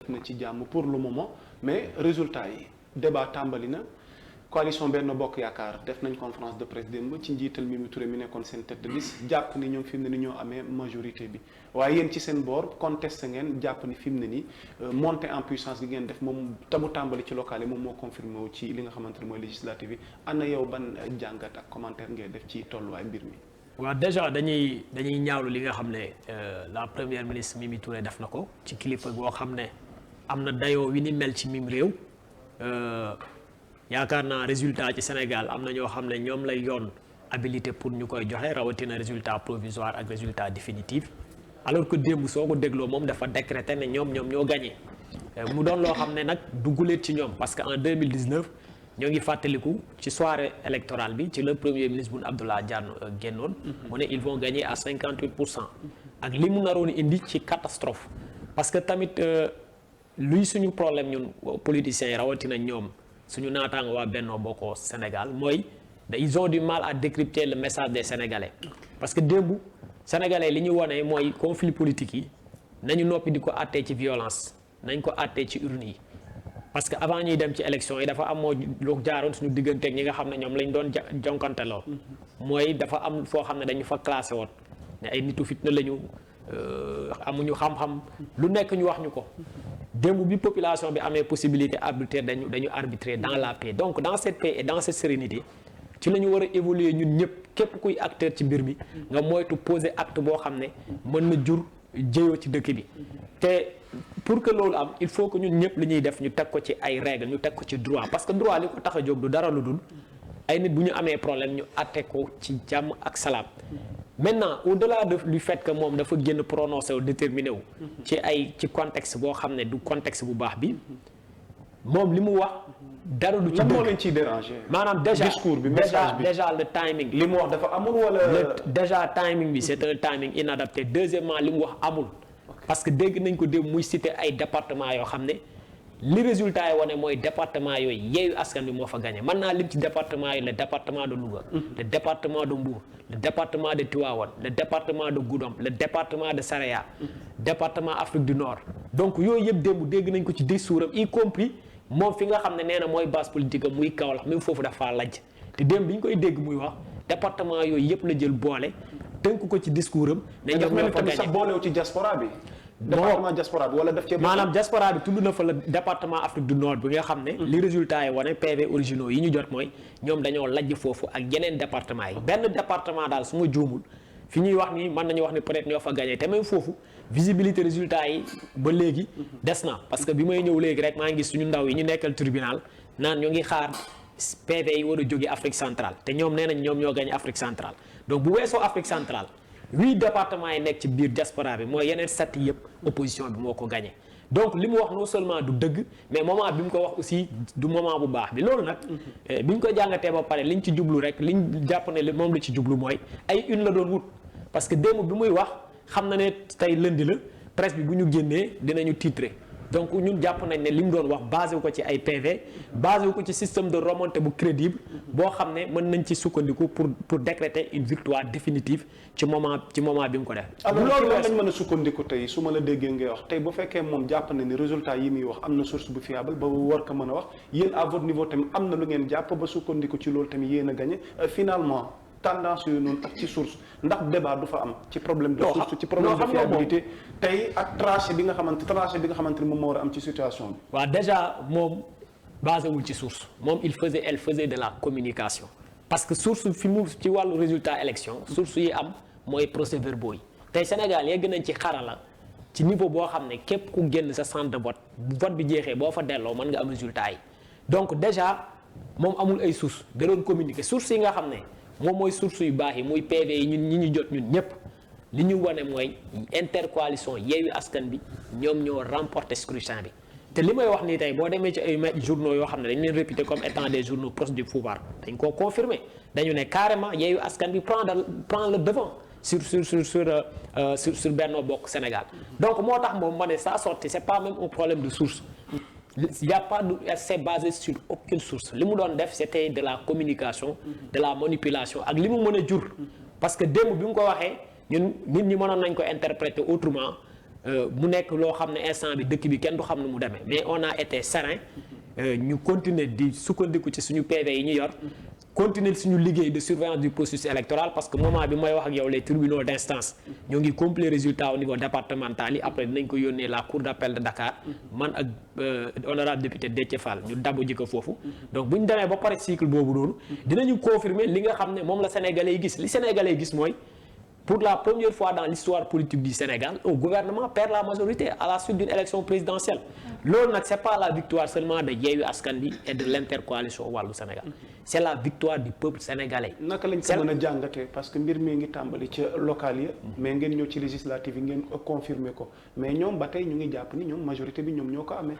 tëj na ci jàmm pour le moment mais résultat yi débat tàmbali na coalition Benno Bokk Yaakaar def nañ conférence de presse démb ci njiital Mimi Touré mi nekkoon seen tête de liste jàpp ni ñoom fi mu ne ni ñoo amee majorité bi waaye yéen ci seen boor contesté ngeen jàpp ni fi mu ne ni montée en puissance gi ngeen def moom tamu tàmbali ci local yi moom moo confirmé wu ci li nga xamante ne mooy législative yi ana yow ban jàngat ak commentaire ngay def ci tolluwaay mbir mi. waaw déjà dañuy ñaawlu li nga xam ne la première ministre Mimi Touré def na ko ci kilifa boo xam ne am na dayoo wi ni mel ci mim réew yaakaar naa résultat ci Sénégal am na ñoo xam ne ñoom lay yoon habilité pour ñu koy joxe rawatina résultat provisoire ak résultat définitif alors que démb soo ko dégloo moom dafa décréter ne ñoom ñoo gagné mu doon loo xam ne nag dugguleet ci ñoom parce que en 2019 ñoo ngi fàttaliku ci soirée électorale bi ci le premier ministre Boun Abdallah Dionne génnoon mu ne ils vont gagner à 58% ak li mu naroon indi ci catastrophe parce que tamit luy suñu problème ñun politiciens yi rawatina ñoom suñu naataango waa Benno Bokk Sénégal mooy ils ont du mal à décrypter le message des Sénégalais parce que démb Sénégalais li ñu wone mooy conflit politique yi nañu noppi di ko àttee ci violence nañ ko àttee ci urne yi parce que avant ñuy dem ci élection yi dafa am moo lu jaaroon suñu digganteeg ñi nga xam ne ñoom lañ doon jonkante lool mooy dafa am foo xam ne dañu fa classé woon ne ay nitu fitna lañu amuñu xam-xam lu nekk ñu wax ñu ko démb bi population bi amee possibilité arbitraire dañu arbitrer dans la paix donc dans cette paix et dans cette sérénité ci la ñu war a évoluer ñun ñëpp képp kuy acteur ci mbir mi nga moytu poser acte boo xam ne mën na jur jéyoo ci dëkk bi te pour que loolu am il faut que ñun ñëpp li ñuy def ñu teg ko ci ay règles ñu teg ko ci droit parce que droit li ko tax a jóg du dara lu dul ay nit bu ñu amee problème ñu atte ko ci jàmm ak salaam maintenant au-delà du fait que moom dafa génn prononcé wu déterminé wu ci contexte boo xam ne du contexte bu baax bi moom li mu wax dara du ci lan moo leen ciy déranger maanaam déjà discours bi message bi déjà le timing li mu wax dafa amul wala déjà timing bi c'est un timing inadapté deuxièmement li mu wax amul parce que dégg nañ ko dem muy citer ay département yoo xam ne li résultat yi wane mooy département yooyu Yewwi Askan Wi moo fa gagné mën naa lim ci département yi le département de Louga le département de Mbour le département de Tivaouane le département de Goudomp le département de Saraya département Afrique du Nord donc yooyu yëpp démb dégg nañ ko ci discours am y compris moom fi nga xam ne nee na mooy base politique am muy Kaolack même foofu dafa lajj te démb bi ñu koy dégg muy wax département yooyu yëpp la jël boole tënk ko ci discours am ne ñoom ñoo fa gagné sax boolewu ci diaspora bi département diaspora bi wala def ci maanaam diaspora bi tudd na fa la département Afrique du Nord bi nga xam ne li résultat yi wane PV originaux yi ñu jot mooy ñoom dañoo lajj foofu ak yeneen département yi benn département daal su ma juumul fi ñuy wax ni mën nañu wax ni peut-être ñoo fa gagné te même foofu visibilité résultat yi ba léegi des na parce que bi may ñëw léegi rek maa ngi gis suñu ndaw yi ñu nekkal tribunal naan ñu ngi xaar PV yi war a jóge Afrique centrale te ñoom nee nañ ñoom ñoo gagné Afrique centrale donc bu weesoo Afrique centrale 8 départements yi nekk ci biir diaspora bi mooy yeneen 7 yëpp opposition bi moo ko gagné donc li mu wax non seulement du dëgg mais moment bi mu ko wax aussi du moment bu baax bi loolu nag bi ñu ko jàngatee ba pare liñ ci jublu rek liñ jàpp ne moom la ci jublu mooy ay une la doon wut parce que démb bi muy wax xam na ne tey lundi la presse bi bu ñu génnee dinañu titrer donc ñun jàpp nañ ne li mu doon wax basé wu ko ci ay PV basé wu ko ci système de remontée bu crédible boo xam ne mën nañ ci sukkandiku pour décréter une victoire définitive ci moment bi mu ko def. alors loolu lañ mën a sukkandiku tey su ma la déggee ngay wax tey bu fekkee moom jàpp na ni résultat yi muy wax am na source bu fiable ba war ko mën a wax yéen à votre niveau tamit am na lu ngeen jàpp ba sukkandiku ci loolu tamit yéen a gagné finalement. tendance yooyu noonu ak ci source ndax débat du fa am ci problème de source ci problème de fiabilité tey ak tranché bi nga xamante ni moom moo war a am ci situation bi. waaw déjà moom basé wul ci source moom elle faisait de la communication parce que source fi mu ci wàllu résultat élection source yi am mooy procès-verbaux yi tey Sénégal yegg nañ ci xarala ci niveau boo xam ne képp ku génn sa centre de vote bu vote bi jeexee boo fa delloo mën nga am résultat yi donc déjà moom amul ay source da doon communiquer source yi nga xam ne moom mooy source yu baax yi muy PV yi ñun ñi ñu jot ñun ñëpp li ñu wane mooy intercoalition Yewwi Askan bi ñoom ñoo remporté scrutin bi te li may wax nii tey boo demee ci ay journaux yoo xam ne dañu leen réputé comme étant des journaux proches du pouvoir dañ koo confirmé dañu ne carrément Yewwi Askan bi prend le devant sur Benno Bokk Sénégal donc moo tax moom ma ne sa sortie c'est pas même un problème de source il y a pas de c'est basé sur aucune source li mu doon def c'était de la communication de la manipulation ak li mu mën a jur parce que démb bi mu ko waxee ñun nit ñi mënoon nañ ko interpréter autrement mu nekk loo xam ne instant bi dëkk bi kenn du xam ne mu demee mais on a été serein ñu continuer di sukkandiku ci suñu PV yi ñu yor continuer suñu liggéey de surveillance du processus électoral parce que moment bi may wax ak yow les tribunaux d'instance ñoo ngi complet résultat au niveau départemental yi après dinañ ko yónnee la cour d'appel de Dakar man ak honorable député Déthié Fall ñu dabu ji ko foofu donc bu ñu demee ba pare cycle boobu noonu dinañu confirmer li nga xam ne moom la sénégalais yi gis li sénégalais yi gis mooy pour la première fois dans l'histoire politique du Sénégal un gouvernement perd la majorité à la suite d'une élection présidentielle loolu nag c'est pas la victoire seulement de Yewwi Askan Wi et de l'intercoalition Wallu Sénégal c'est la victoire du peuple sénégalais. naka lañ ko mën a jàngatee parce que mbir mi ngi tàmbali ca local ya mais ngeen ñëw ci législative yi ngeen confirmer ko mais ñoom ba tey ñu ngi jàpp ni ñoom majorité bi ñoom ñoo ko amee.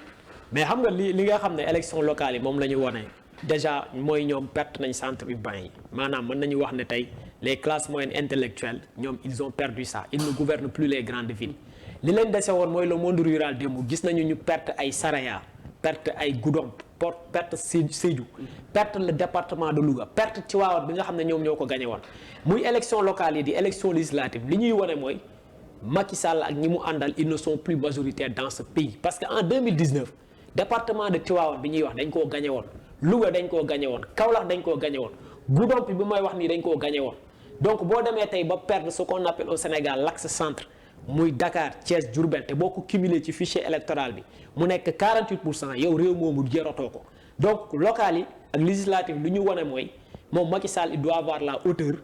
mais xam nga li nga xam ne élection locale yi moom la ñu wone déjà mooy ñoom perte nañ centre urbain yi maanaam mën nañu wax ne tey les classes moyennes intellectuelles ñoom ils ont perdu ça ils ne gouvernent plus les grandes villes li leen dese woon mooy le monde rural démb gis nañu ñu perte ay Saraya perte ay Goudomp perte Sédhiou perte le département de Louga perte Tivaouane bi nga xam ne ñoom ñoo ko gagné woon muy élection locale yi di élection législative li ñuy wone mooy Macky Sall ak ñi mu àndal ils ne sont plus majoritaires dans ce pays parce que en 2019 département de Tivaouane bi ñuy wax dañ koo gagné woon Louga dañ koo gagné woon Kaolack dañ koo gagné woon Goudomp bi may wax nii dañ koo gagné woon donc boo demee tey ba perdre ce qu'on appelle au Sénégal l'axe centre muy Dakar Thiès Diourbel te boo ko cumulé ci fichier électoral bi mu nekk 48% yow réew moomu jaratoo ko donc local yi ak législative lu ñu wane mooy moom Macky Sall il doit avoir la hauteur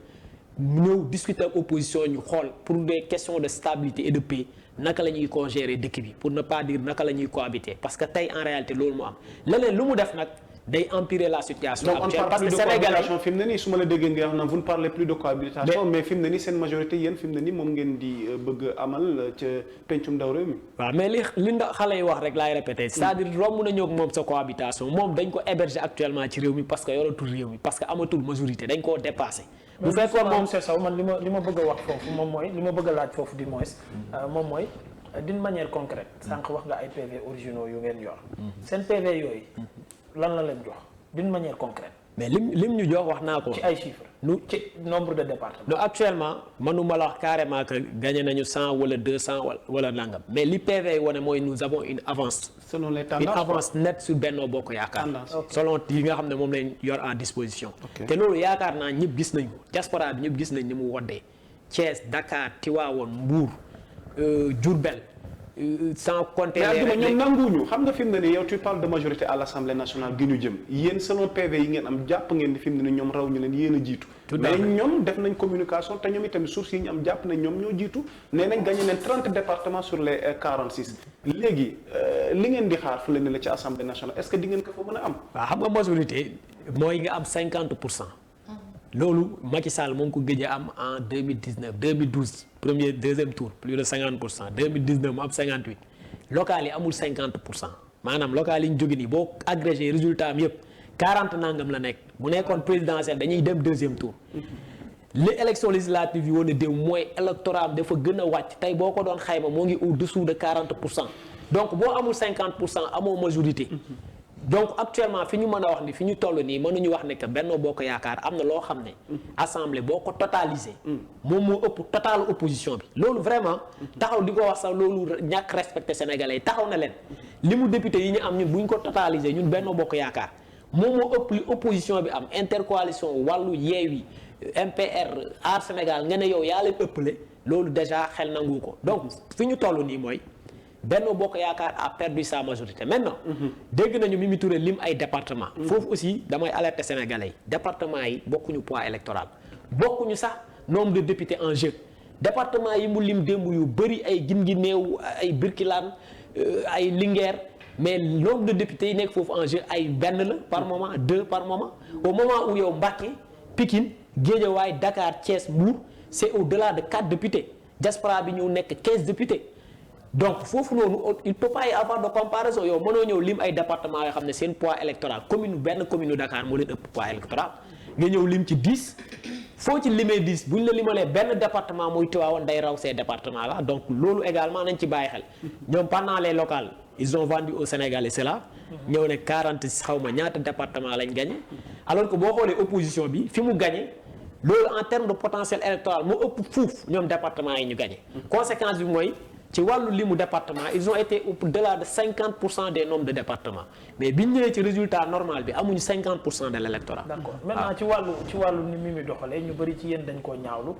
ñëw discuter ak opposition ñu xool pour des questions de stabilité et de paix naka la ñuy ko gérer dëkk bi pour ne pas dire naka la ñuy cohabiter parce que tey en réalité loolu mu am leneen lu mu def nag day empirer la situation actuelle parce que Sénégalais fi mu ne nii su ma la déggee nga wax na vous ne parlez plus de cohabitation mais fi mu ne nii seen majorité yéen fi mu ne nii moom ngeen di bëgg amal ca pencum ndaw réew mi. waaw mais li ndax xale yi wax rek laay répéter c'est-à-dire romb na ñëw moom sa cohabitation moom dañ ko héberger actuellement ci réew mi parce que yoratul réew mi parce que amatul majorité dañ koo dépassé. bu fekkoon moom c'est ça man li ma bëgg a wax foofu moom mooy li ma bëgg a laaj foofu du moins moom mooy d'une manière concrète sànq wax nga ay PV originaux yu ngeen yor seen PV yooyu lan la leen jox d'une manière concrète. mais lim ñu jox wax naa ko. ci ay chiffres. ci nombre de départements. non actuellement mënuma la wax carrément que gagné nañu 100 wala 200 wala nangam mais li PV wane mooy nous avons une avance. selon les tendances une avance nette sur Benno Bokk Yaakaar. selon yi nga xam ne moom lañ yor en disposition. te loolu yaakaar naa ñëpp gis nañ ko diaspora bi ñëpp gis nañ ni mu woddee Thiès Dakar Tivaouane Mbour Diourbel. sans compter mais ñoom nanguwuñu xam nga fi mu ne nii yow tu parles de majorité à l'Assemblée nationale gi ñu jëm yéen selon PV yi ngeen am jàpp ngeen ni fi mu ne nii ñoom raw ñu leen yéen a jiitu mais ñoom def nañ communication te ñoom itamit sources yi ñu am jàpp nañ ñoom ñoo jiitu nee nañ gagné leen 30 départements sur les 46 léegi li ngeen di xaar fu leen ne la ci Assemblée nationale est-ce que di ngeen ko fa mën a am waaw xam nga majorité mooy nga am 50%. loolu Macky Sall moo ngi ko gëj a am en 2019 2012 premier deuxième tour plus de 50% 2019 mu am 58 local yi amul 50% maanaam local yi ñu jóge nii boo agrégé résultat am yëpp 40 nangam la nekk bu nekkoon présidentielle dañuy dem deuxième tour. li élection législative yi woon a déw mooy électorat am dafa gën a wàcc tey boo ko doon xayma moo ngi au-dessous de 40% donc boo amul 50% amoo majorité. donc actuellement fi ñu mën a wax ni fi ñu toll nii mënuñu wax ne que Benno Bokk Yaakaar am na loo xam ne assemblée boo ko totalisé moom moo ëpp total opposition bi loolu vraiment taxaw di ko wax sax loolu ñàkk respecté sénégalais yi taxaw na leen li mu député yi ñu am ñun bu ñu ko totalisé ñun Benno Bokk Yaakaar moom moo ëpp li opposition bi am intercoalition wàllu Yewwi MPR Aar Sénégal nga ne yow yaa leen ëppale loolu déjà xel nangu ko donc fi ñu toll nii mooy Benno Bokk Yaakaar a perdu sa majorité maintenant dégg nañu Mimi Touré lim ay département foofu aussi damay alerter sénégalais yi département yi bokkuñu poids électoral bokkuñu sax nombre de députés en jeu département yi mu lim démb yu bëri ay Guinguinéo ay Birkilane ay Linguère mais nombre de députés yi nekk foofu en jeu ay benn la par moment 2 par moment au moment où yow Mbacké Pikine Guédiawaye Dakar Thiès Mbour c'est au-delà de 4 députés diaspora bi ñëw nekk 15 députés donc foofu noonu il peut pas y avoir de comparaison yow mënoo ñëw lim ay départements yoo xam ne seen poids électoral benn commune Dakar moo leen ëpp poids électoral nga ñëw lim ci 10 foo ci limee 10 bu ñu la limalee benn département muy Tivaouane day raw ces départements là donc loolu également nañ ci bàyyi xel ñoom pendant les locales ils ont vendu au Sénégal et cela ñëw ne 40 xaw ma ñaata département lañ gagné alors que boo xoolee opposition bi fi mu gagné loolu en termes de potentiel électoral moo ëpp fuuf ñoom département yi ñu gagné conséquence bi mooy ci wàllu limu département ils ont été au-delà de 50% des nombres de départements mais bi ñu ñëwee ci résultat normal bi amuñu 50% de l'électorat. d'accord maintenant ci wàllu ni Mimi doxalee ñu bëri ci yéen dañ koo ñaawlu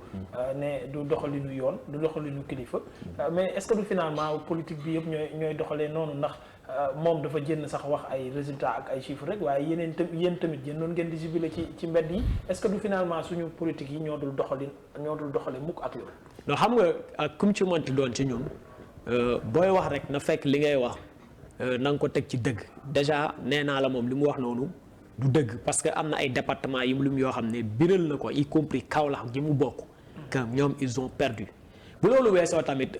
ne du doxalinu yoon du doxalinu kilifa mais est-ce que du finalement politique bi yëpp ñooy doxalee noonu ndax moom dafa jënn sax wax ay résultats ak ay chiffres rek waaye yéen tamit noonu ngeen di jubilé ci mbedd yi est-ce que du finalement suñu politique yi ñoo dul doxale mukk ak loolu. non xam nga ak kum ci mënti doon ci ñun booy wax rek na fekk li ngay wax na nga ko teg ci dëgg déjà nee naa la moom li mu wax noonu du dëgg parce que am na ay départements yi mu yoo xam ne biral na ko y compris Kaolack gi mu bokk que ñoom ils ont perdu bu loolu weesoo tamit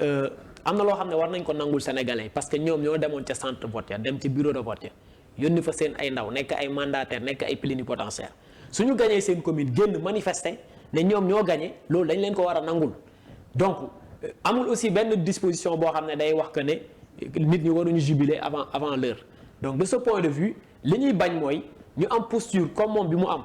am na loo xam ne war nañ ko nangul sénégalais parce que ñoom ñoo demoon ca centre vote ya dem ci bureau de vote ya yónni fa seen ay ndaw nekk ay mandataires nekk ay plénipotentiaires suñu gañee seen commune génn manifester ne ñoom ñoo gañe loolu dañ leen ko war a nangul donc amul aussi benn disposition boo xam ne day wax que ne nit ñi waruñu jubiler avant l'heure donc de ce point de vue li ñuy bañ mooy ñu am posture comme moom bi mu am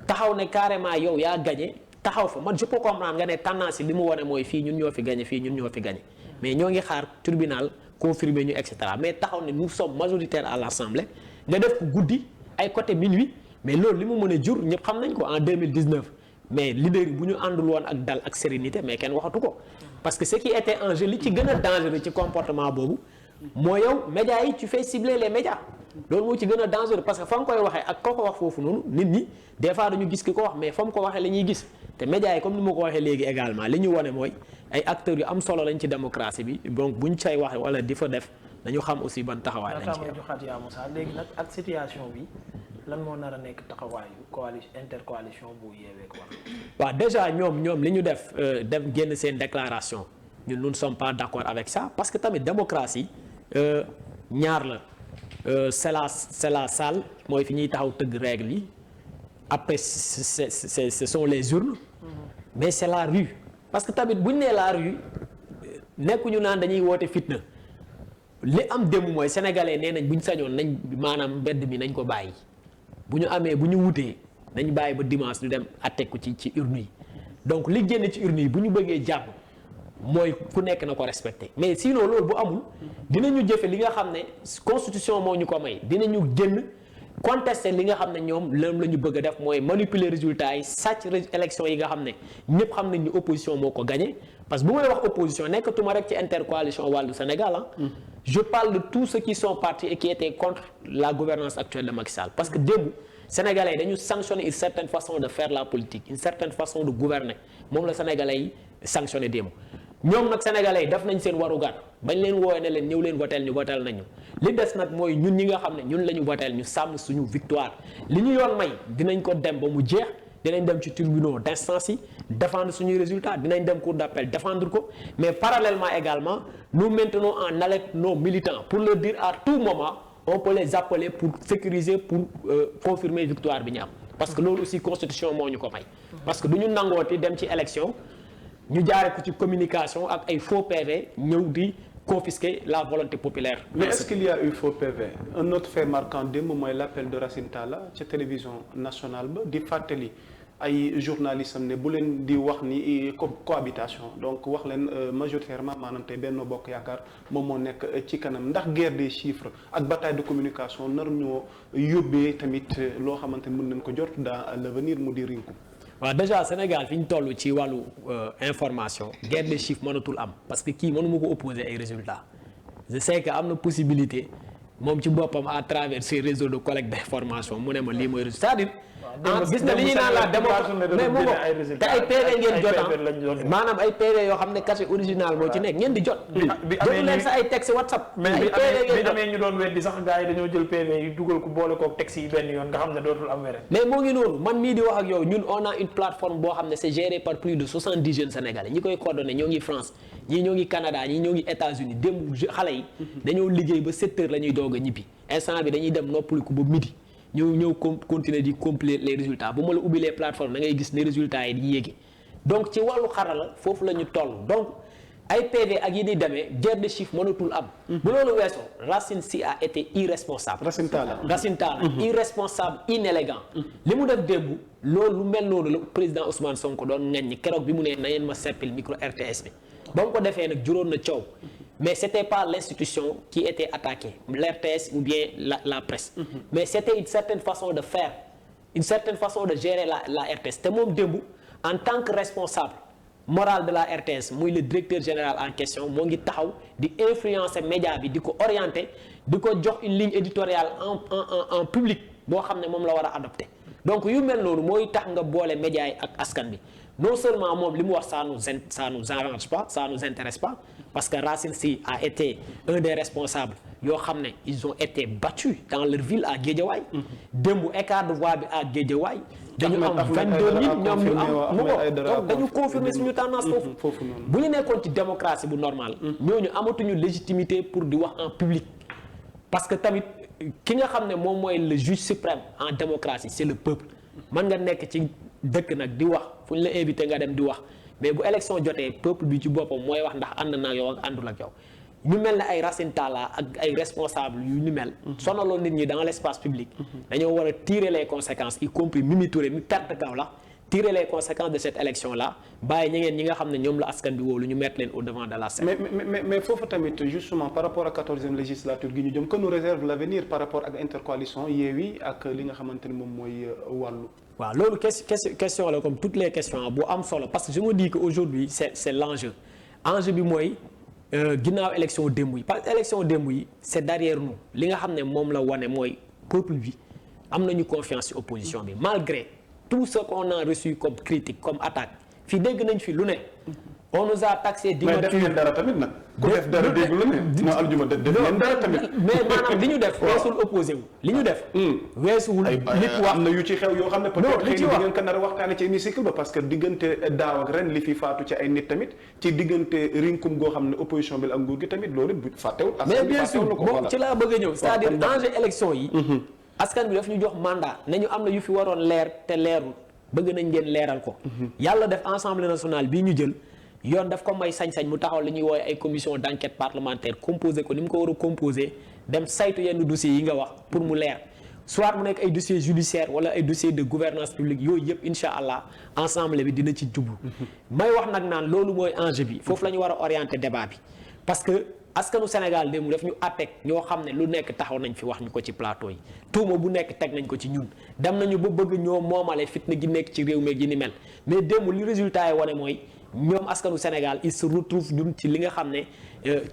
taxaw ne carrément yow yaa gañe taxaw fa man je peux comprendre nga ne tendance yi li mu wane mooy fii ñun ñoo fi gañe fii ñun ñoo fi gañe mais ñoo ngi xaar tribunal confirmer ñu et cetera mais taxaw ne nous sommes majoritaires à l'Assemblée nga def ko guddi ay côté minuit mais loolu li mu mën a jur ñëpp xam nañ ko en 2019 mais leader yi bu ñu àndul woon ak dal ak sérénité mais kenn waxatu ko parce que ce qui était en jeu li ci gën a dangereux ci comportement boobu moo yow médias yi tu fais cibler les médias loolu moo ci gën a dangereux parce que fa nga koy waxee ak ko wax foofu noonu nit ñi des fois dañu gis ki ko wax mais fa mu ko waxee la ñuy gis te médias yi comme ni ma ko waxee léegi également li ñu wane mooy ay acteurs yu am solo lañ ci démocratie bi donc buñ say wax wala di fa def dañu xam aussi ban taxawaay lañ ci joxaat yaa Moussa léegi nag ak situation bi lan moo nar a nekk taxawaayu intercoalition bu Yewwi ak Wallu. waaw déjà ñoom li ñu def génn seen déclaration ñun nous ne sommes pas d'accord avec ça parce que tamit démocratie ñaar la c'est la salle mooy fi ñuy taxaw tëgg règle yi après ce sont les urnes mais c'est la rue parce que tamit bu ñu nee la rue nekkuñu naan dañuy woote fitna li am démb mooy sénégalais nee nañ bu ñu sañoon nañ maanaam mbedd mi nañ ko bàyyi bu ñu wutee nañ bàyyi ba dimanche ñu dem atte ko ci urne yi donc li génn ci urne yi bu ñu bëggee jàpp mooy ku nekk na ko respecté mais sinon loolu bu amul dinañu jëfe li nga xam ne constitution moo ñu ko may dinañu génn contester li nga xam ne ñoom lam la ñu bëgg a def mooy manipuler résultats yi sàcc élection yi nga xam ne ñëpp xam nañ ni opposition moo ko gagné parce que bu may wax opposition nekkatuma rek ci intercoalition Wallu Sénégal je parle de tous ceux qui sont partis et qui étaient contre la gouvernance actuelle de Macky Sall parce que démb Sénégalais yi dañu sanctionner une certaine façon de faire la politique une certaine façon de gouverner moom la Sénégalais yi sanctionner démb ñoom nag Sénégalais yi def nañ seen warugar bañ leen woowee ne leen ñëw leen voteel ñu voteel nañu li des nag mooy ñun ñi nga xam ne ñun la ñu voteel ñu sàmm suñu victoire li ñu yoon may dinañ ko dem ba mu jeex dinañ dem ci tribunaux d'instance yi défendre suñuy résultats dinañ dem cour d'appel défendre ko mais parallèlement également nous maintenons en alerte nos militants pour leur dire à tout moment on peut les appeler pour sécuriser pour confirmer victoire bi ñu am parce que loolu aussi constitution moo ñu ko may parce que du ñu nangooti dem ci élection ñu jaare ko ci communication ak ay faux PV ñëw di confisquer la volonté populaire. Mais est-ce qu'il y a eu faux PV? Un autre fait marquant démb mooy l'appel de Racine Talla ca télévision nationale ba di fàttali ay journalistes am ne bu leen di wax ni cohabitation donc wax leen majoritairement maanaam tey Benno Bokk Yaakaar moom moo nekk ci kanam ndax guerre des chiffres ak bataille de communication nar ñoo yóbbee tamit loo xamante mën nañ ko jot dans l'avenir mu di rinku. waaw déjà Sénégal fi ñu toll ci wàllu information guerre des chiffres mënatul am parce que kii mënuma ko opposer ay résultats je sais que am na possibilité moom ci boppam à travers ces réseaux de collecte d'information mu ne ma lii mooy résultat c'est-à-dire gis nga li ñuy naan la démocratie mais mu ko te ay PV ngeen jot maanaam ay PV yoo xam ne cachet original moo ci nekk ngeen di jot jotu leen sa ay texte WhatsApp mais bi amee ñu doon weddi sax gars yi dañoo jël PV yi dugal ko boole kook texte yi benn yoon nga xam ne dootul am wérén mais moo ngi noonu man mii di wax ak yow ñun on a une plateforme boo xam ne c'est géré par plus de 70 jeunes sénégalais ñi koy coordonné ñoo ngi France ñii ñoo ngi Canada ñii ñoo ngi États-Unis démb xale yi dañoo liggéey ba 7 heures la ñuy doog a ñibbi instant bi dañuy dem noppaliku ba midi ñëw continuer di compiler les résultats bu ma la ubbi les plateformes da ngay gis ne résultats yi di yéegi donc ci wàllu xarala foofu la ñu toll donc ay PV ak yi di demee guerre de chiffres mënatul am. bu loolu weesoo Racine Sy a été irresponsable. Racine Talla irresponsable inélégant. li mu def démb loolu lu mel noonu la président Ousmane Sonko doon ŋaññi keroog bi mu ne na ngeen ma seppil micro RTS bi. ba mu ko defee nag juróon na coow mais c'était pas l'institution qui était attaquée l'RTS ou bien la presse mais c'était une certaine façon de faire une certaine façon de gérer la RTS te moom démb en tant que responsable moral de la RTS muy le directeur général en question moo ngi taxaw di influencer média bi di ko orienter di ko jox une ligne éditoriale en public boo xam ne moom la war a adopter donc yu mel noonu mooy tax nga boole média yi ak askan bi non seulement moom li mu wax ça nous arrange pas ça nous intéresse pas parce que Racine Sy a été un des responsables yoo xam ne ils ont été battus dans leur ville à Guédiawaye démb écart de voix bi à Guédiawaye dañu am 22 000 ñoom ñu am mu ko donc dañu confirmer suñu tendance foofu bu ñu nekkoon ci démocratie bu normal ñooñu amatuñu légitimité pour di wax en public parce que tamit ki nga xam ne moom mooy le juge suprême en démocratie c'est le peuple mën nga nekk ci dëkk nag di wax fu ñu la invité nga dem di wax mais bu élection jotee peuple bi ci boppam mooy wax ndax ànd na yow ak àndul ak yow ñu mel ne ay Racine Talla ak ay responsables yu ñu mel sonaloon nit ñi dans l'espace public dañoo war a tirer les conséquences y compris Mimi Touré mi perte Kaolack tirer les conséquences de cette élection là bàyyi ñi nga xam ne ñoom la askan bi wóolu ñu mettre leen au devant de la scène. mais foofu tamit justement par rapport à 14e législature gi ñu jëm que nous réserve l'avenir par rapport ak intercoalition Yewwi ak li nga xamante ni moom mooy wàllu. waaw loolu question la comme toutes les questions bu am solo parce que je me dis que aujourd'hui c'est l'enjeu bi mooy ginnaaw élection démb yi parce que élection démb yi c'est derrière nous li nga xam ne moom la wane mooy peuple bi am nañu confiance ci opposition bi malgré tout ce qu'on a reçu comme critique comme attaque fii dégg nañ fi lu ne on nous a taxé d'immature. mais def ngeen dara tamit nag. ku def dara dégg lu ne. non aljuma def ngeen dara tamit. mais maanaam li ñu def. weesul opposé wu li ñu def. weesuwul nit wax am na yu ci xew yoo xam ne. peut-être xëy na di ngeen ko nar a waxtaanee ci hémicycle ba parce que diggante daaw ak ren li fi faatu ci ay nit tamit ci diggante rinkum goo xam ne opposition bi ak nguur gi tamit loolu bu fàttewul. mais bien sûr bon ci laa bëgg a ñëw c'est-à-dire enjeu élection yi. askan bi daf ñu jox mandat nañu am na yu fi waroon leer te leerul bëgg nañ ngeen leeral ko. yàlla def assemblée nationale bii ñu jël. yoon daf ko may sañ-sañ mu taxaw li ñuy woowe ay commission d'enquête parlementaire composé ko ni mu ko war a composé dem saytu yenn dossiers yi nga wax pour mu leer soit mu nekk ay dossiers judiciaires wala ay dossiers de gouvernance publique yooyu yëpp incha allah ensemble bi dina ci jublu may wax nag naan loolu mooy enjeu bi foofu la ñu war a orienter débat bi parce que askanu Sénégal démb daf ñu àtteeg ñoo xam ne lu nekk taxaw nañ fi wax ñu ko ci plateau yi tuuma bu nekk teg nañ ko ci ñun dem nañu ba bëgg ñoo moomale fitna gi nekk ci réew mi gi ni mel mais démb li résultat yi wane mooy ñoom askanu Sénégal il se retrouve ñun ci li nga xam ne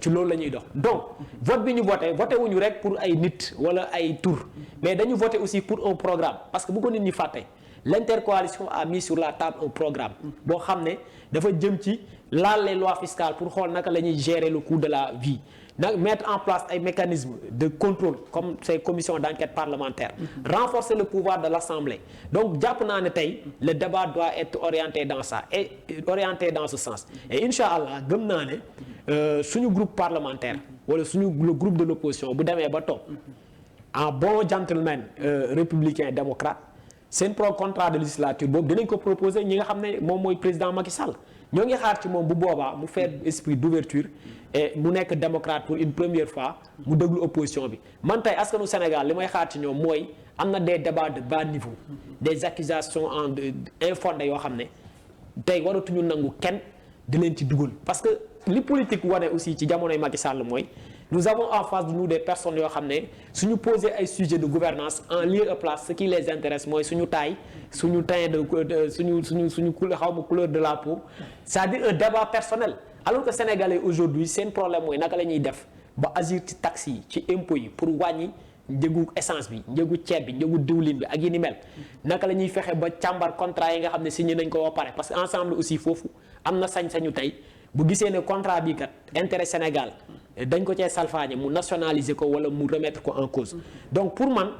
ci loolu la ñuy dox donc vote bi ñu voté wuñu rek pour ay nit wala ay tour mais dañu voté aussi pour un programme parce que bu ko nit ñi fàtte l'intercoalition a mis sur la table un programme boo xam ne dafa jëm ci laal les lois fiscales pour xool naka la ñuy gérer le coût de la vie nag mettre en place ay mécanismes de contrôle comme ces commissions d'enquête parlementaire renforcer le pouvoir de l'Assemblée donc jàpp naa ne tey le débat doit être orienté dans ça et orienté dans ce sens et incha allah gëm naa ne suñu groupe parlementaire wala le groupe de l'opposition bu demee ba toog en bon gentleman républicain démocrate seen contrat de législature boobu dinañ ko proposer ñi nga xam ne moom mooy président Macky Sall ñoo ngi xaar ci moom bu boobaa mu faire esprit d'ouverture et mu nekk démocrate pour une première fois mu déglu opposition bi man tey askanu Sénégal li may xaar ci ñoom mooy am na des débats de bas niveau des accusations infondées yoo xam ne tey waratuñu nangu kenn di leen ci dugal parce que li politique wane aussi ci jamonoy Macky Sall mooy nous avons en face de nous des personnes yoo xam ne suñu poser ay sujets de gouvernance en lieu et place ce qui les intéresse mooy suñu taille suñu teint de suñu xaw ma couleur de la peau c'est-à-dire un débat personnel alors que sénégalais aujourd'hui seen problème mooy naka la ñuy def ba agir ci taxes yi ci impôts yi pour wàññi njëgu essence bi njëgu ceeb bi njëgu diwlin bi ak yi ni mel naka la ñuy fexe ba càmbar contrat yi nga xam ne signé nañ ko ba pare parce que ensemble aussi foofu am na sañ-sañu tey bu gisee ne contrat bi kat intérêt Sénégal dañ ko cee salfaañe mu nationaliser ko wala mu remettre ko en cause donc pour man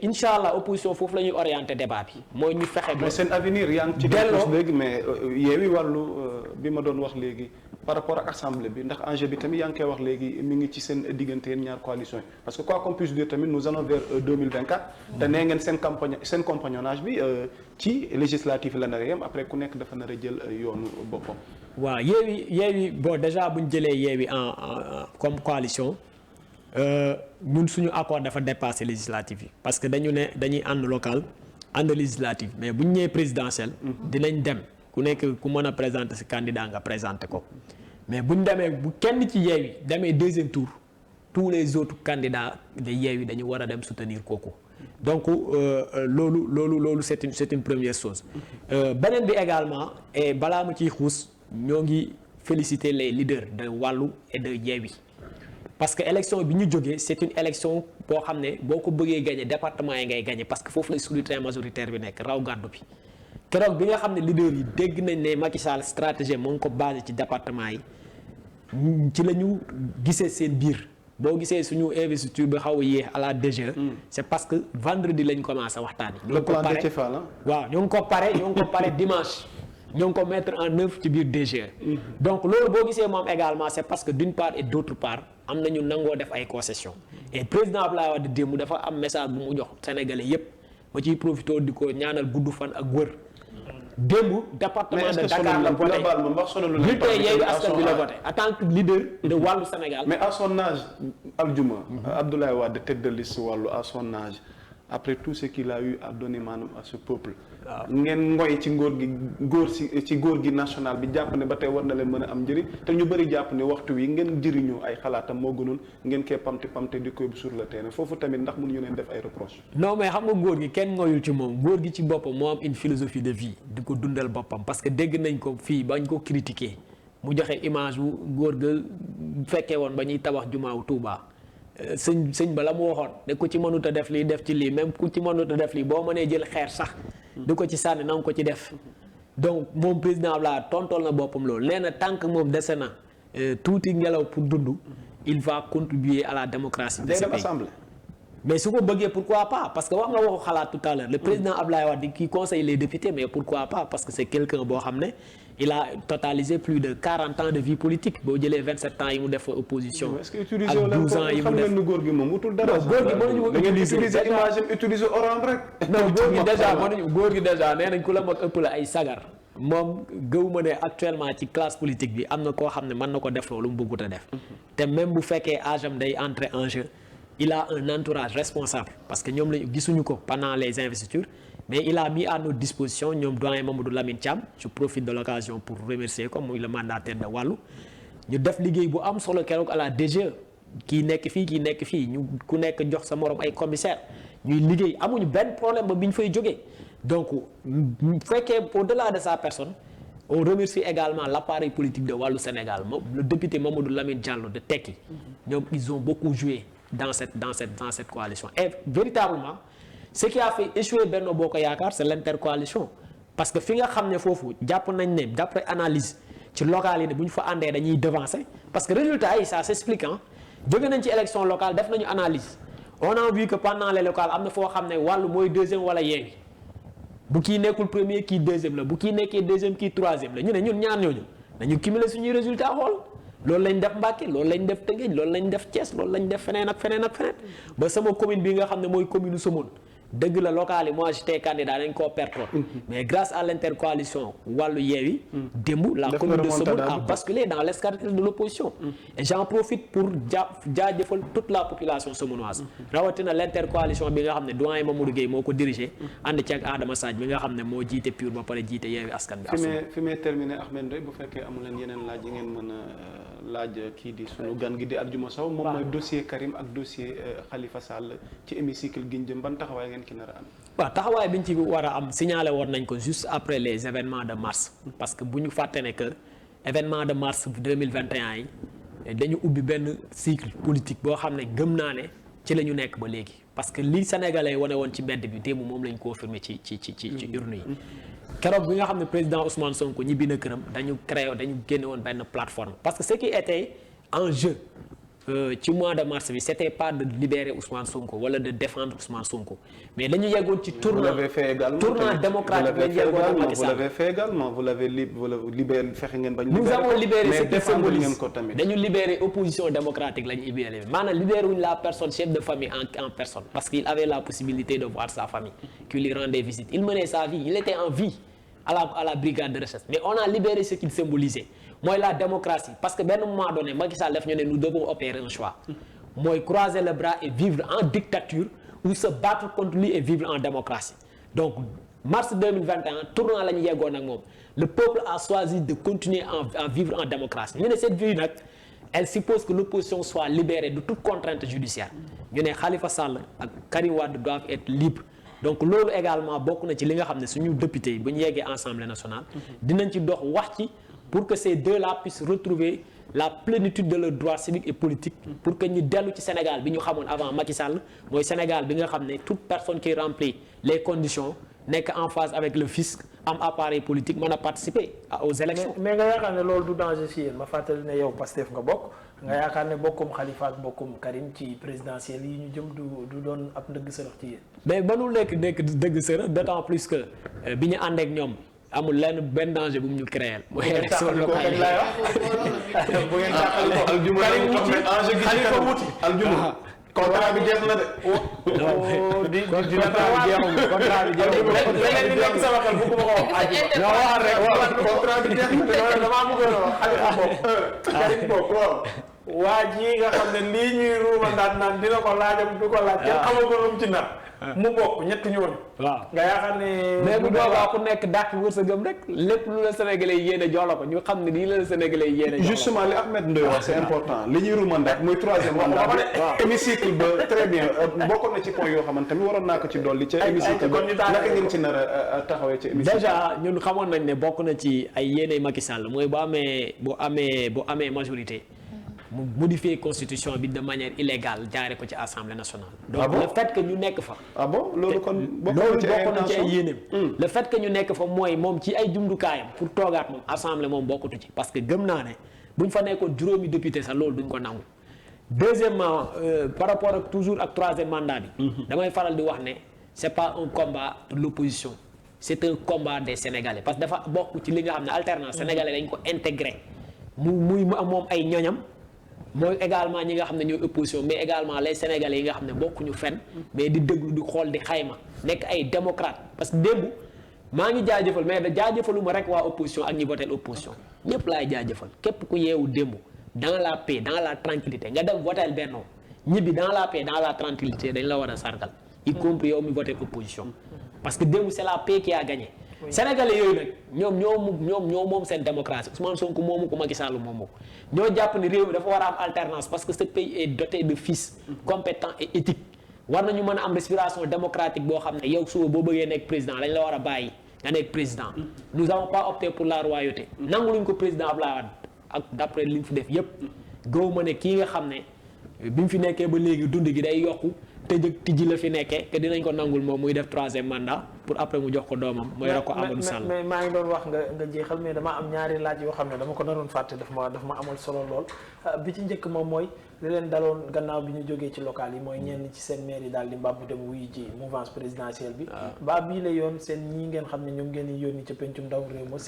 incha allah opposition foofu la ñuy orienter débat bi mooy ñu fexe ba. mais seen avenir yaa ngi ci delloo léegi mais Yewwi wàllu bi ma doon wax léegi par rapport ak assemblée bi ndax enjeu bi tamit yaa ngi koy wax léegi mi ngi ci seen diggante yéen ñaar coalition yi parce que quoi qu'on puisse dire tamit nous allons vers 2024. te nee ngeen seen compagnonnage bi ci législative la nar a yem après ku nekk dafa nar a jël yoonu boppam. waaw Yewwi bon déjà bu ñu jëlee Yewwi en comme coalition ñun suñu accord dafa dépasser législative yi parce que dañu ne dañuy ànd local ànd législative mais bu ñu ñëwee présidentielle dinañ dem ku nekk ku mën a présenter si candidat nga présenter ko mais bu ñu demee bu kenn ci Yewwi demee deuxième tour tous les autres candidats de Yewwi dañu war a dem soutenir kooku donc loolu c'est une première chose beneen bi également et balaa ma ciy xuus ñoo ngi féliciter les leaders de Wallu et de Yewwi parce que élection bi ñu jógee c'est une élection boo xam ne boo ko bëggee gagner département yi ngay gagner parce que foofu la scrutin majoritaire bi nekk raw gàddu bi keroog bi nga xam ne leaders yi dégg nañ ne Macky Sall stratégie moo ngi ko basé ci département yi ci la ñu gisee seen biir boo gisee suñu investiture bi xaw a yéex à la DG. c'est parce que vendredi lañ commencé waxtaan yi. le plan de Tchefal waaw ñoo ngi ko pare dimanche. ñoo ngi ko mettre en œuvre ci biir DG. donc loolu boo gisee moom également c'est parce que d'une part et d'autre part am nañu nangoo def ay concessions. et président Abdoulaye Wade démb dafa am message bu mu jox Sénégalais yépp ma ciy profité di ko ñaanal gudd fan ak wër. démb département de Dakar la voté bulletin Yewwi Askan Wi la voté en tant que leader de Wallu Sénégal. mais à son âge Aljuma Abdoulaye Wade tête de liste Wallu à son âge après tout ce qu'il a eu à donner maanaam à ce peuple ngeen ngoy ci góor gi national bi jàpp ne ba tey war na leen mën a am njëriñ te ñu bëri jàpp ne waxtu wi ngeen jëriñoo ay xalaatam moo gënoon ngeen koy pamte di koy sur le terrain foofu tamit ndax mënuñu leen def ay reproches. non mais xam nga góor gi kenn ngoyul ci moom góor gi ci boppam moo am une philosophie de vie di ko dundal boppam parce que dégg nañ ko fii bañ ko critiquer mu joxe image wu góor ga fekkee woon ba ñuy tabax jumaawu Touba. sëñ ba la mu waxoon ne ku ci mënut a def lii def ci lii même ku ci mënut a def lii boo mënee jël xeer sax du ko ci sànni na nga ko ci def donc moom président Abdoulaye tontool na boppam loolu nee na tant que moom dese na tuuti ngelaw pour dund il va contribuer à la démocratie de ce pays mais su ko bëggee pourquoi pas parce que wax nga waxu xalaat tout à l'heure le président Abdoulaye Wade qui conseille les députés mais pourquoi pas parce que c'est quelqu'un boo xam ne il a totalisé plus de 40 ans de vie politique boo jëlee 27 ans yi mu def opposition. ak 12 ans yi mu def góor gi moom wutul dara. góor gi mënuñu ko utiliser image am utiliser orange rek. non góor gi déjà nee nañ ku la mag ëpp la ay sagar. moom gëw ma ne actuellement ci classe politique bi am na koo xam ne mën na ko def loolu mu bëggut a def. te même bu fekkee âge am day entrer en jeu. il a un entourage responsable parce que ñoom lañu gisuñu ko pendant les investitures. mais il a mis à notre disposition ñoom doyen Mamadou Lamine Thiam je profite de l'occasion pour remercier ko muy le mandataire de Wallu ñu def liggéey bu am solo keroog à la DGE kii nekk fii ñu ku nekk jox sa morom ay commissaire ñuy liggéey amuñu benn problème ba bi ñu fay jógee donc fekkee au-delà de sa personne on remercie également l'appareil politique de Wallu Sénégal le député Mamadou Lamine Diallo de Tekki ñoom ils ont beaucoup joué dans cette coalition et véritablement ce qui a fait échouer Benno Bokk Yaakaar c'est l'intercoalition parce que fi nga xam ne foofu jàpp nañ ne d'après analyse ci local yi ne bu ñu fa àndee dañuy devancer parce que résultat yi ça s'explique jóge nañ ci élection locale def nañu analyse on a vu que pendant les locales am na foo xam ne Wallu mooy deuxième wala Yewwi bu kii nekkul premier kii deuxième la bu kii nekkee deuxième kii troisième la ñu ne ñun ñaar ñooñu dañu cumuler suñuy résultat xool loolu lañ def Mbacké loolu lañ def Tëngéej loolu lañ def Thiès loolu lañ def feneen ak feneen ba sama commune bi nga xam ne mooy commune Somone dëgg la local yi moi j'étais candidat dañ koo pertoon mais grâce à l'intercoalition Wallu Yewwi démb la commune de Somone a basculé dans l'escarcelle de l'opposition et j'en profite pour jaajëfal toute la population somonoise rawatina l'intercoalition bi nga xam ne doyen Mamadou Gueye moo ko dirigé ànd ci ak Adama Sadj bi nga xam ne moo jiite PUR ba pare jiite Yewwi Askan Wi fi may terminé Ahmed Ndoye bu fekkee amu leen yeneen laaj yi ngeen mën a laaj kii di sunu gan gi di Aljuma Sow moom mooy dossier Karim ak dossier Khalifa Sall ci hémicycle gi ñu jëm ban taxawaay ngeen ki nar a am. waaw taxawaay bi ñu ci war a am signalé woon nañ ko juste après les événements de mars parce que bu ñu fàtte ne que événement de mars 2021 yi dañu ubbi benn cycle politique boo xam ne gëm naa ne ci la ñu nekk ba léegi parce que li Sénégalais wane woon ci mbedd bi démb moom lañ confirmé ci urne yi keroog bi nga xam ne président Ousmane Sonko ñibbi na këram dañu génne woon benn plateforme parce que ce qui était en jeu ci mois de mars bi c'était pas de libérer Ousmane Sonko wala de défendre Ousmane Sonko mais dañu yeggoon ci tournant démocratique lañu yeggoon ak Macky Sall. vous l'avez fait également vous l'avez libéré fexe ngeen bañ. nous avons libéré ce qui symbolise ko tamit. dañu libéré opposition démocratique lañu libéré maanaam libéré wuñ la personne chef de famille en personne parce qu'il avait la possibilité de voir sa famille qui lui rendait visite il menait sa vie il était en vie à la brigade de recherche mais on a libéré ce qu'il symbolisait mooy la démocratie parce que benn moment donné Macky Sall def ñu ne nous devons opérer un choix mooy croiser les bras et vivre en dictature ou se battre contre lui et vivre en démocratie donc mars 2021 tournant la ñu yeggoon ak moom le peuple a choisi de continuer à vivre en démocratie ñu ne cette vie nag elle suppose que l'opposition soit libérée de toute contrainte judiciaire ñu ne Khalifa Sall ak Karim Wade doivent être libres donc loolu également bokk na ci li nga xam ne suñu député yi bu ñu yeggee Assemblée nationale dinañ ci dox wax ci pour que ces deux-là puissent retrouver la plénitude de leurs droits civiques et politiques pour que ñu dellu ci Sénégal bi ñu xamoon avant Macky Sall mooy Sénégal bi nga xam ne toute personne qui remplit les conditions nekk en phase avec le fisc am appareil politique mën a participer aux élections. mais nga yaakaar ne loolu du danger si yéen ma fàttali ne yow Pastef nga bokk nga yaakaar ne bokkum Khalifa ak bokkum Karim ci présidentielle yi ñu jëm du doon ab ndëgg sërëx ci yéen. mais mënul nekk dëgg sërëx d'autant plus que bi ñu ànd ak ñoom amul lenn benn danger bu mu ñu créé. mooy élection locale yi bu ngeen tàqali ko aljuma Karim wuti Khalifa wuti aljuma contrat bi jeex na de. contrat bi jeexul. leneen li nekk sama xel bu ko wax contrat bi jeex na de. damaa bëggoon a wax Khalifa bokk Karim bokk waaw waa ji nga xam ne lii ñuy ruuma naan dina ko laajam du ko laaj kenn xamagul lu mu ci nar mu bokk ñett ñooñu waaw nga yaakaar ne mais bu boobaa ku nekk dàq wërsëgam rek lépp lu la Sénégalais yi yéene jox la ko ñu xam ne nii la Sénégalais yi yéene jox la ko. justement li Ahmed Ndoye wax c'est important li ñuy rumandaat muy troisième mandat bi hémicycle ba très bien bokkoon na ci point yoo xamante ni waroon naa ko ci dolli ca hémicycle ba naka ngeen ci nar a taxawee ci hémicycle déjà ñun xamoon nañ ne bokk na ci ay yéene Macky Sall mooy bu amee majorité mu modifier constitution bi de manière illégale jaare ko ci assemblée nationale. donc le fait que ñu nekk fa. ah bon loolu kon bokk na ci ay yéeneem. le fait que ñu nekk fa mooy moom ci ay jumtukaayam pour toogaat moom assemblée moom bokkatu ci. parce que gëm naa ne buñ fa nekkoon juróomi député sax loolu duñ ko nangu. deuxièmement par rapport ak toujours ak troisième mandat bi. damay faral di wax ne c'est pas un combat de l'opposition c'est un combat des Sénégalais parce que dafa bokk ci li nga xam ne alternance sénégalais dañ ko intégré muy moom ay ñoñam. mooy également ñi nga xam ne ñooy opposition mais également les sénégalais yi nga xam ne bokkuñu fenn mais di déglu di xool di xayma nekk ay démocrate parce que démb maa ngi jaajëfal mais da jaajëfaluma rek waa opposition ak ñi voté opposition ñëpp laay jaajëfal képp ku yeewu démb dans la paix dans la tranquillité nga dem voté Benno ñibbi dans la paix dans la tranquillité dañ la war a sargal y compris yow mi voté opposition parce que démb c'est la paix qui a gagné. Sénégalais yooyu nag ñoo moom seen démocratie Ousmane Sonko moomu ko Macky Sall moomu ko ñoo jàpp ni réew mi dafa war a am alternance parce que ce pays est doté de fils compétents et éthiques war nañu mën a am respiration démocratique boo xam ne yow suba boo bëggee nekk président dañ la war a bàyyi nga nekk président nous avons pas opté pour la royauté nangu luñ ko président Abdoulaye Wade ak d'après li mu fi def yépp gëw ma ne kii nga xam ne bi mu fi nekkee ba léegi dund gi day yokku tijji la fi nekkee que dinañ ko nangul moom muy def troisième mandat pour après mu jox ko doomam mooy rek ko Amadou Sall mais maa ngi doon wax nga jeexal mais dama am ñaari laaj yoo xam ne dama ko naroon fàtte daf ma amal solo lool bi ci njëkk moom mooy li leen daloon gannaaw bi ñu jógee ci local yi mooy ñenn ci seen maire yi daal di mbàbbu dem wuyu ji mouvance présidentielle bi ba bii la yoon seen ñii ngeen xam ne ñoom ngeen di yónni ca pencum ndaw réew ma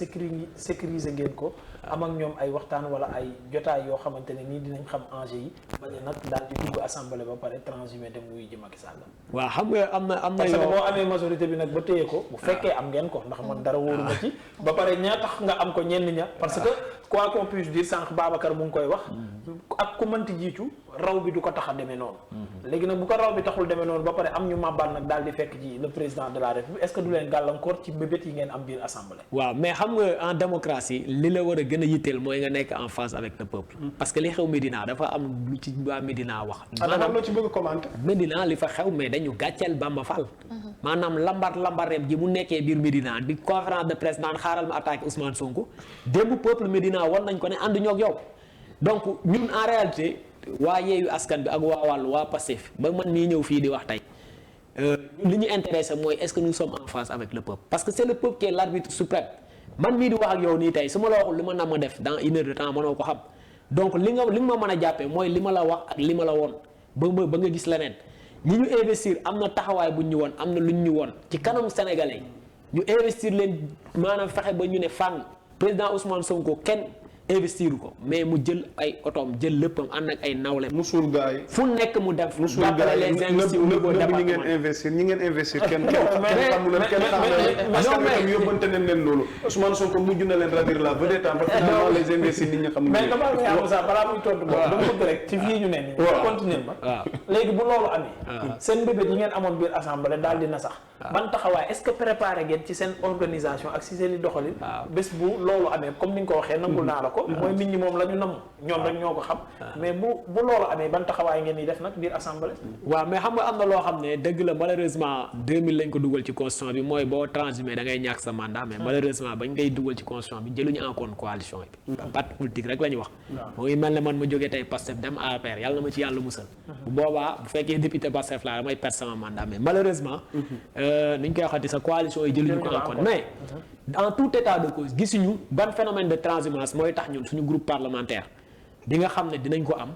sécuriser ngeen ko am ak ñoom ay waxtaan wala ay jotaay yoo xamante ne nii dinañ xam enjeu yi bañ a nag daal di dugg assemblée ba pare transhumé dem wuyu ji Macky Sall waaw xam nga am na parce que boo amee majorité bi nag ba téye ko bu fekkee am ngeen ko ndax man dara wóoru ma ci ba pare ñaa tax nga am ko ñenn ña parce que quoi qu'on puisse dire sànq Babacar mu ngi koy wax ak ku mënti jiitu raw bi du ko tax a demee noonu léegi nag bu ko raw bi taxul demee noonu ba pare am ñu màbbal nag daal di fekk ci le président de la République est-ce que du leen gàllankoor ci mbébét yi ngeen am biir assemblée waaw mais xam nga en démocratie li la war a gën a yitteel mooy nga nekk en phase avec le peuple parce que li xew Médina dafa am lu ci waa Médina wax maanaam loo ci bëgg a commenter Médina li fa xew mais dañu gàcceel Bamba Fall maanaam lambareem ji mu nekkee biir Médina di conférence de presse naan xaaral ma attaqué Ousmane Sonko démb peuple Médina war nañ ko ne ànduñoo ak yow donc ñun en réalité waa Yewwi Askan bi ak waa Wallu waa Pastef ba man mii ñëw fii di wax tey ñun li ñu intéressé mooy est-ce que nous sommes en phase avec le peuple parce que c'est le peuple qui est l'arbitre suprême man mii di wax ak yow nii tey su ma la waxul li ma na ma def dans une heure de temps mënoo ko xam donc li nga ma mën a jàppee mooy li ma la wax ak li ma la woon ba nga gis leneen ñi ñu investir am na taxawaay bu ñu woon am na lu ñu woon ci kanamu sénégalais ñu investir leen maanaam fexe ba ñu ne fànn président Ousmane Sonko kenn investiru ko mais mu jël ay otoom jël léppam ànd ak ay nawle. musul gars yi fu nekk mu dem. musul gars yi ñi ngeen investir kenn xamul leen kenn xamul parce que yóbbante nañ leen loolu Ousmane Sonko mujj na leen ravir la vedette parce que finalement les investir nit ñi xamul. mais dama am sax balaa muy tontu boobu dama bëgg rek ci fii ñu ne nii. waaw continuer ma. léegi bu loolu amee. seen mbébét yi ngeen amoon biir assemblée daal dina sax. ban taxawaay est-ce que préparé ngeen ci seen organisation ak si seen i doxalin. bés bu loolu amee comme ni nga ko waxee nangul naa la ko. mooy nit ñi moom la ñu nam ñoom rek ñoo ko xam. mais bu loolu amee ban taxawaay ngeen di def nag biir assemblée. waaw mais xam nga am na loo xam ne dëgg la malheureusement 2000 lañ ko dugal ci constitution bi mooy boo transhumé da ngay ñàkk sa mandat mais malheureusement bañ ngay dugal ci constitution bi jëluñu en compte coalition bi. parti politique rek la ñu wax. moo ngi mel ne man ma jógee tey Pastef dem APR yàlla na ma ci yàlla musal. bu boobaa bu fekkee député Pastef laa damay perdre sama mandat mais malheureusement. ni ñu koy waxati sa coalition yi jëluñu ko en compte mais en tout état de cause gisuñu ban phénomène de transhumance mooy tax ñun suñu groupe parlementaire bi nga xam ne dinañ ko am.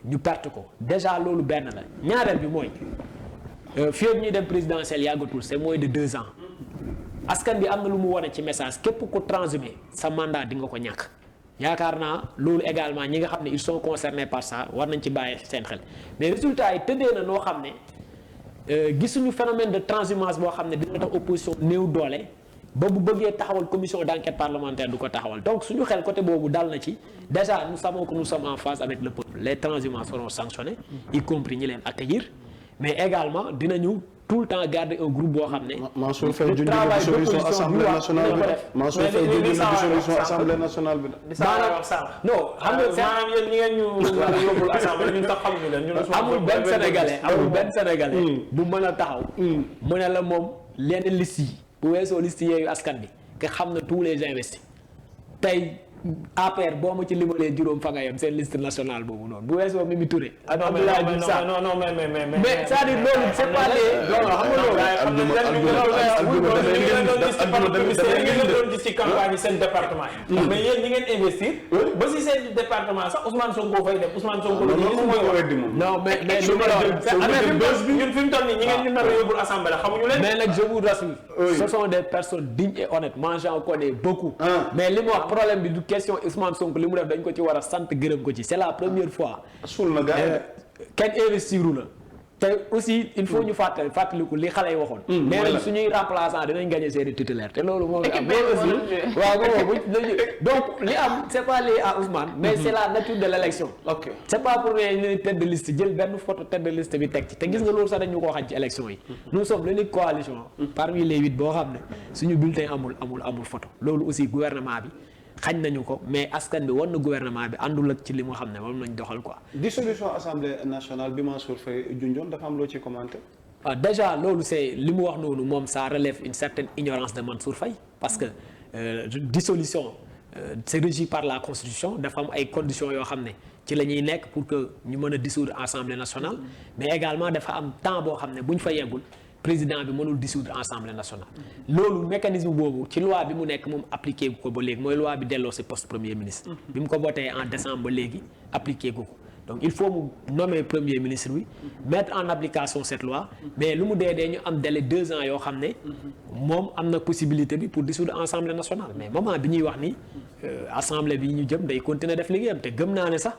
ñu perte ko déjà loolu benn la ñaareel bi mooy fii ak ñuy dem présidentielle yàggatul c'est moins de 2 ans askan bi am na lu mu wane ci message képp ku transhumé sa mandat di nga ko ñàkk yaakaar naa loolu également ñi nga xam ne ils sont concernés par ça war nañ ci bàyyi seen xel mais résultat yi tëddee na noo xam ne gisuñu phénomène de transhumance boo xam ne dina tax opposition néew doole ba bu bëggee taxawal commission d'enquête parlementaire du ko taxawal donc suñu xel côté boobu dal na ci déjà nous savons que nous sommes en phase avec le peuple les transhumances seront sanctionnés y compris ñi leen accueillir mais également dinañu tout le temps garder un groupe boo xam ne. Mansour Faye junj na dissolution assemblée nationale bi Mansour Faye junj na dissolution assemblée nationale bi non xam nga maanaam yéen ñi ngeen ñu yóbbul assemblée ñun sax xamuñu leen ñun amul benn sénégalais bu mën a taxaw mu ne la moom lenn liste yi bu weesoo liste yeeyu askan bi nga xam ne tous les investis tey APR boo ma ci limalee juróom fa nga yem seen liste nationale boobu noonu bu weesoo Mimi Touré. Abdoulaye Diouf Sarr non mais c'est-à-dire loolu c'est pas les loolu xam nga loolu gis ci campagne seen département yi. mais yéen ñi ngeen investir. ba si seen département sax Ousmane Sonko fay dem Ousmane Sonko. non mais ñun fi mu toll nii ñi ngeen ñu nar a yóbbul assemblée xamuñu leen. mais nag je vous rassure. ce sont des personnes dignes et honnêtes moi j'en connais beaucoup. mais li ma wax problème bi du question Ousmane Sonko li mu def dañ ko ci war a sant gërëm ko ci c'est la première fois. suul na gars kenn investiru la te aussi il faut ñu fàttaliku li xale yi waxoon. nee nañ suñuy remplaçant dinañ gagner série titulaire te loolu moo ngi am. loolu aussi waaw moom donc li am c'est pas lié à Ousmane. mais c'est la nature de l'élection. ok c'est pas pour ne tête de liste jël benn photo tête de liste bi teg ci te gis nga loolu sax dañ ñu koo xaj ci élection yi. nous sommes l'unique coalition. parmi les 8 boo xam ne suñu bulletin amul photo loolu aussi gouvernement bi. xañ nañu ko mais askan bi war na gouvernement bi àndul ak ci li mu xam ne moom lañ doxal quoi. dissolution assemblée nationale bi Mansour Faye junjoon dafa am loo ci commenté. déjà loolu c'est li mu wax noonu moom ça relève une certaine ignorance de Mansour Faye parce que dissolution c'est régi par la constitution dafa am ay conditions yoo xam ne ci la ñuy nekk pour que ñu mën a dissoudre assemblée nationale mais également dafa am temps boo xam ne bu ñu fa yeggul. président bi mënul dissoudre assemblée nationale loolu mécanisme boobu ci loi bi mu nekk moom appliqué gu ko ba léegi mooy loi bi delloo si poste premier ministre bi mu ko voté en décembre ba léegi appliqué gu ko donc il faut mu nommer premier ministre bi mettre en application cette loi mais lu mu dee ñu am délai 2 ans yoo xam ne moom am na possibilité bi pour dissoudre assemblée nationale mais moment bi ñuy wax ni assemblée bi ñu jëm day continuer def liggéeyam te gëm naa ne sax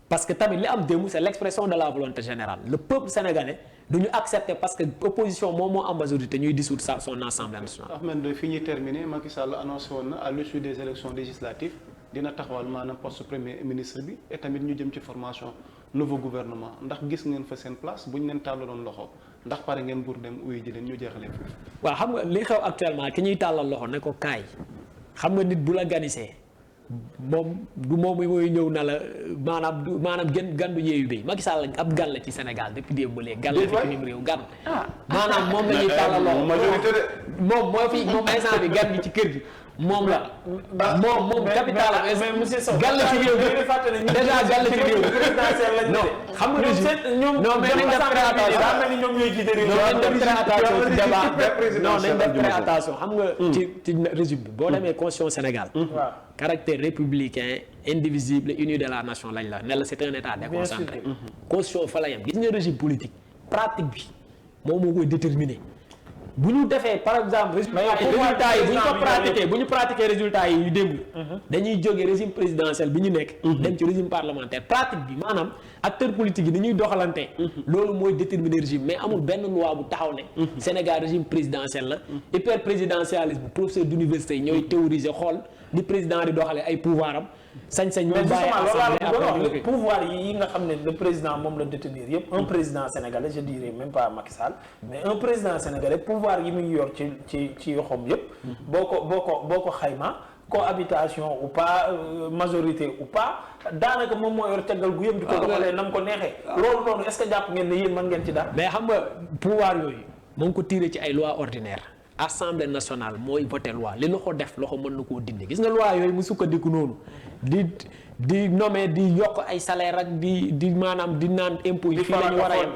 parce que tamit li am démb c'est l'expression de la volonté générale le peuple sénégalais du ñu accepter parce que opposition moom moo am majorité ñuy dissoudre son assemblée nationale. Ahmed fi ñuy terminer Macky Sall annoncé woon na à l'issue des élections législatives dina taxawal maanaam poste premier ministre bi et tamit ñu jëm ci formation nouveau gouvernement ndax gis ngeen fa seen place bu ñu leen tàllaloon loxo ndax pare ngeen pour dem uyu ji leen ñu jeexalee foofu. waaw xam nga li xew actuellement ki ñuy tàllal loxo ne ko kaay xam nga nit bu la ganisee. moom du moom mooy ñëw na la maanaam gan du yeeyu béy Macky Sall ab gan la ci Sénégal depuis démb ba léegi gan la fi ci nim réew gan maanaam moom la ñuy tàllaloo majorité de moom moom instant bi gan gi ci kër gi moom la moom capital mais monsieur Sow gan la ci réew mi déjà gan la ci réew mi présidentiel lañ non xam nga ñoom mais nañ def très attention daa mel ni ñoom ñooy jiite réew nañ def très attention ci débat non nañ def très attention xam nga ci régime bi boo demee constitution Sénégal caractère républicain indivisible et uni de la nation lañ la ne la c'est un état déconcentré constitution fa la yam gis nga régime politique pratique bi moom moo koy déterminer bu ñu defee par exemple résultat yi bu ñu pratiquer résultat yi yu démb dañuy jógee régime présidentiel bi ñu nekk dem ci régime parlementaire pratique bi maanaam acteurs politiques yi ni ñuy doxalante loolu mooy déterminer régime mais amul benn loi bu taxaw ne Sénégal régime présidentiel la hyper présidentialisme professeur d'université yi ñooy théoriser xool ni président di doxalee ay pouvoir am sañ-sañ ñu bàyyi assemblée pouvoir yi nga xam ne le président moom la détenir yëpp un président sénégalais je dirais même pas Macky Sall mais un président sénégalais pouvoir yi muy yor ci yoxom yëpp boo ko xayma cohabitation ou pas majorité ou pas daanaka moom moo yor caggal gu yëpp di ko doxalee nam ko neexee loolu noonu est-ce que jàpp ngeen ne yéen mën ngeen ci dara mais xam nga pouvoir yooyu moo ngi ko tiré ci ay loi ordinaire assemblée nationale mooy voté loi li loxo def loxo mën na koo dindi gis nga loi yooyu mu sukkandiku noonu di nommer di yokk ay salaire ak di maanaam di naan impôt yi fii la ñu war a yem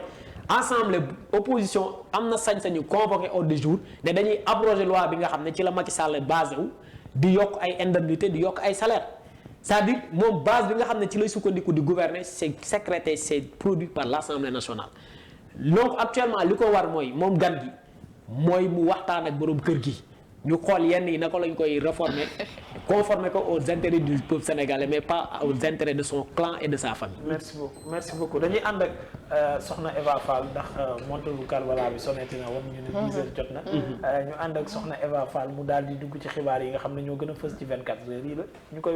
assemblée opposition am na sañ-sañu convoqué ordre du jour ne dañuy abroger loi bi nga xam ne ci la Macky Sall basé wu di yokk ay indemnité di yokk ay salaire c'est-à-dire moom base bi nga xam ne ci lay sukkandiku di gouverner c'est sécrété c'est produit par l'Assemblée nationale donc actuellement li ko war mooy moom gan gi mooy mu waxtaan ak borom kër gi ñu xool yenn yi naka lañ koy réformer conformer ko aux intérêts du peuple sénégalais mais pas aux intérêts de son clan et de sa famille. merci beaucoup dañuy ànd ak soxna Eva Fall ndax montre bu Karbala bi sonné na woon ñu ne 10 heures jot na. ñu ànd ak soxna Eva Fall mu daal di dugg ci xibaar yi nga xam ne ñoo gën a fës ci 24 heures yi la ñu koy.